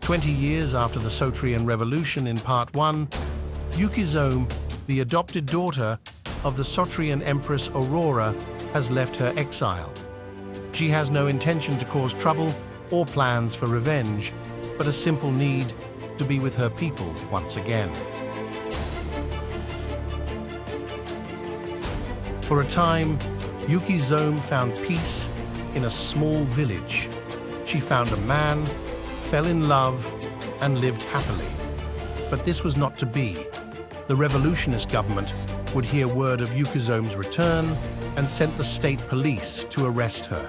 20 years after the Sotrean Revolution in Part 1, Yukizome, the adopted daughter of the Sotrean Empress Aurora, has left her exile. She has no intention to cause trouble or plans for revenge, but a simple need to be with her people once again. For a time, Yukizome found peace in a small village. She found a man, fell in love, and lived happily. But this was not to be. The revolutionist government would hear word of Yukizome's return and sent the state police to arrest her.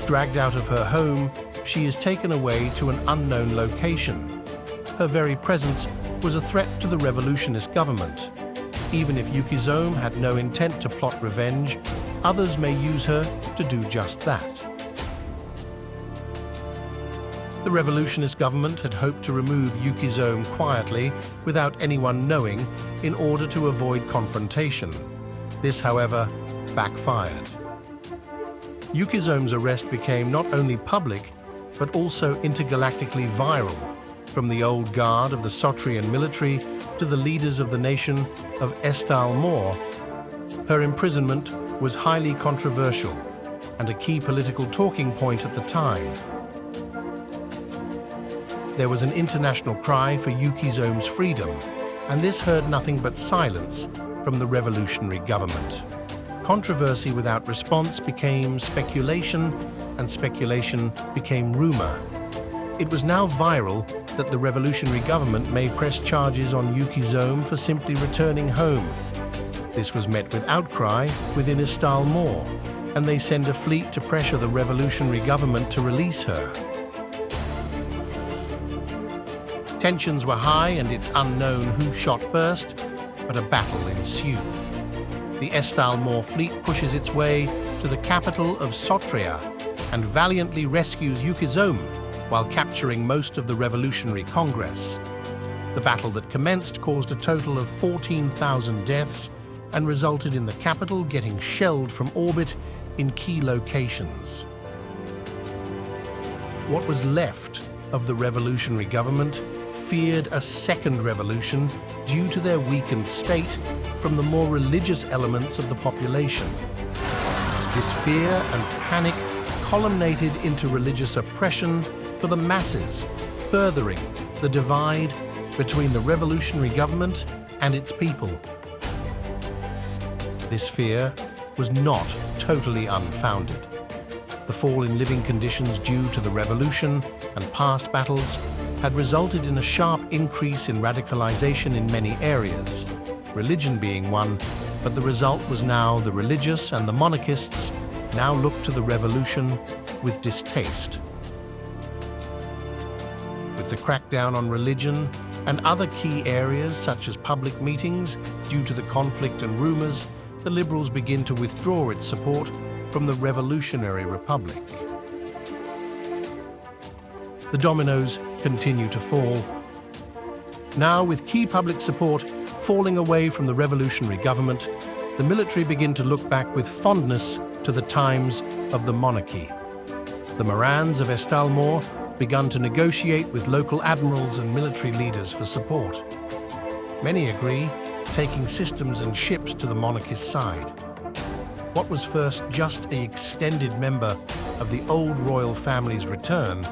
Dragged out of her home, she is taken away to an unknown location. Her very presence was a threat to the revolutionist government. Even if Yukizome had no intent to plot revenge, others may use her to do just that. The revolutionist government had hoped to remove Yukizome quietly without anyone knowing in order to avoid confrontation. This, however, backfired. Yukizome's arrest became not only public, but also intergalactically viral, from the old guard of the Sotrean military to the leaders of the nation of Estalmore. Her imprisonment was highly controversial and a key political talking point at the time. There was an international cry for Yukizome's freedom, and this heard nothing but silence from the revolutionary government. Controversy without response became speculation, and speculation became rumor. It was now viral that the revolutionary government may press charges on Yukizome for simply returning home. This was met with outcry within Estalmore, and they send a fleet to pressure the revolutionary government to release her. Tensions were high and it's unknown who shot first, but a battle ensued. The Estalmore fleet pushes its way to the capital of Sotrea and valiantly rescues Yukizome while capturing most of the Revolutionary Congress. The battle that commenced caused a total of 14,000 deaths and resulted in the capital getting shelled from orbit in key locations. What was left of the revolutionary government feared a second revolution due to their weakened state from the more religious elements of the population. This fear and panic culminated into religious oppression for the masses, furthering the divide between the revolutionary government and its people. This fear was not totally unfounded. The fall in living conditions due to the revolution and past battles had resulted in a sharp increase in radicalization in many areas, religion being one, but the result was now the religious and the monarchists now looked to the revolution with distaste. With the crackdown on religion and other key areas such as public meetings due to the conflict and rumors, the Liberals begin to withdraw its support from the Revolutionary Republic. The dominoes continue to fall. Now, with key public support falling away from the revolutionary government, the military begin to look back with fondness to the times of the monarchy. The Morans of Estalmore begun to negotiate with local admirals and military leaders for support. Many agree, taking systems and ships to the monarchist side. What was first just an extended member of the old royal family's return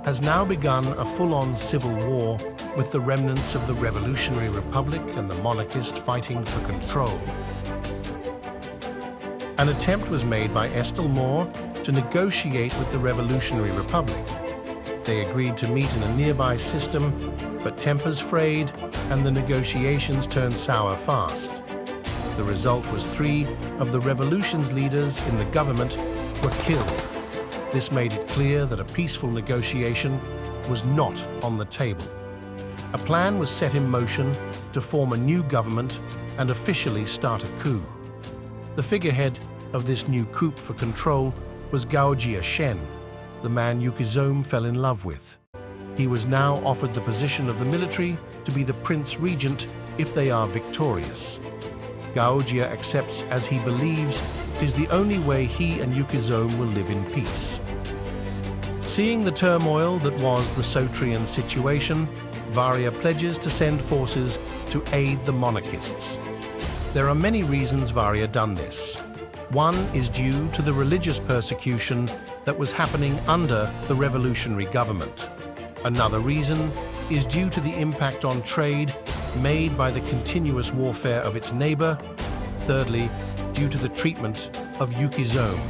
has now begun a full-on civil war with the remnants of the Revolutionary Republic and the monarchist fighting for control. An attempt was made by Estalmore to negotiate with the Revolutionary Republic. They agreed to meet in a nearby system, but tempers frayed and the negotiations turned sour fast. The result was 3 of the revolution's leaders in the government were killed. This made it clear that a peaceful negotiation was not on the table. A plan was set in motion to form a new government and officially start a coup. The figurehead of this new coup for control was Gaojia Shen, the man Yukizome fell in love with. He was now offered the position of the military to be the Prince Regent if they are victorious. Gaojia accepts as he believes it is the only way he and Yukizome will live in peace. Seeing the turmoil that was the Sotrean situation, Varia pledges to send forces to aid the monarchists. There are many reasons Varia done this. One is due to the religious persecution that was happening under the revolutionary government. Another reason is due to the impact on trade made by the continuous warfare of its neighbor. Thirdly, due to the treatment of Yukizome.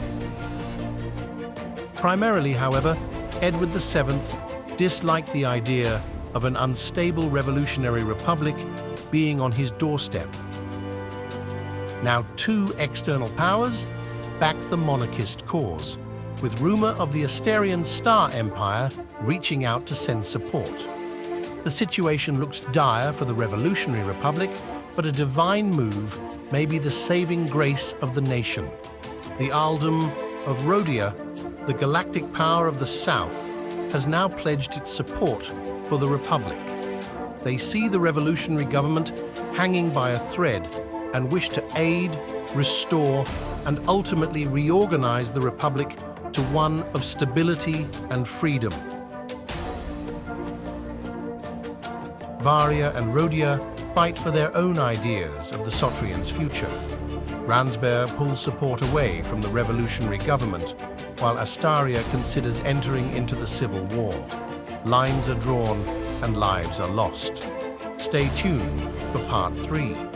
Primarily, however, Edward VII disliked the idea of an unstable revolutionary republic being on his doorstep. Now, two external powers back the monarchist cause, with rumor of the Asterian Star Empire reaching out to send support. The situation looks dire for the revolutionary republic, but a divine move may be the saving grace of the nation. The earldom of Rhodia, the galactic power of the south, has now pledged its support for the republic. They see the revolutionary government hanging by a thread and wish to aid, restore, and ultimately reorganize the republic to one of stability and freedom. Varia and Rhodia fight for their own ideas of the Sotreans' future. Ransberg pulls support away from the revolutionary government, while Astaria considers entering into the civil war. Lines are drawn and lives are lost. Stay tuned for Part 3.